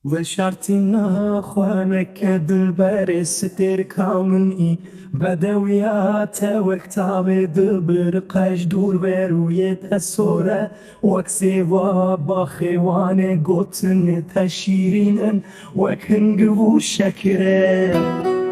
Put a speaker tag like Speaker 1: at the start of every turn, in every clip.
Speaker 1: وشرطنا خوانك دلبر ستر كامني بدويات وكتاب دبر قش دور برويت الصورة وكسيوا باخوان قطن تشيرين وكن قبو شكره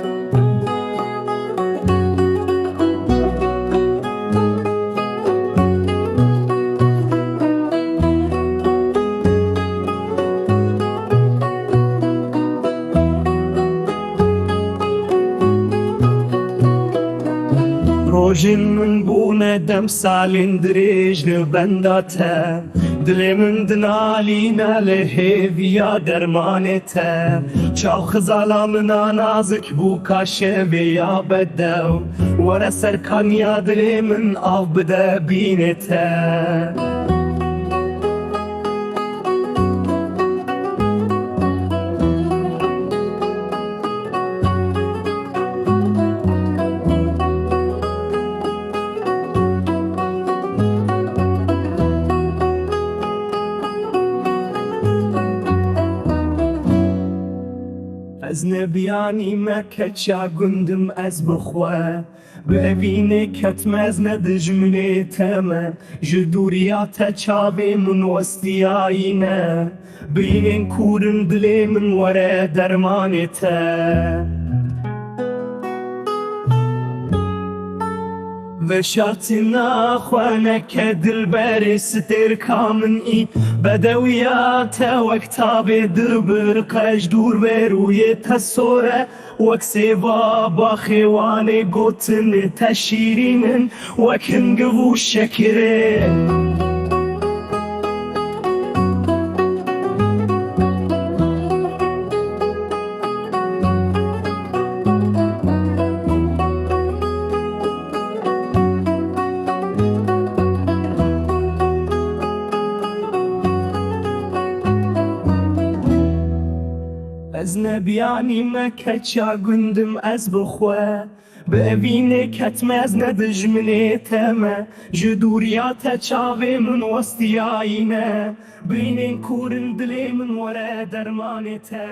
Speaker 1: روژن من بونه دم سالین دریج نبنداته دل من دنالی نله ویا درمانته چاو خزالا منا نازک بو کاشه ویا بدو ور سرکانیا دل من آو بده بینته از نبیانی مکچا گندم از بخواه ببینه کتم از ندجمنه تمه جدوریات چاوه من وستیاینه بینن کورن دل من وره درمانته وشرطنا خوانك دلبر ستر كامني بدويات وكتاب دبر قش دور بروي تصورة وكسيبا باخوان قطن تشيرين وكن قبو شكره از نبیانی مکچا گندم از بخواه ببینه کتم از ندجمنه تمه جدوریات چاوه من وستیاینه بینن کورن دل من وره درمانته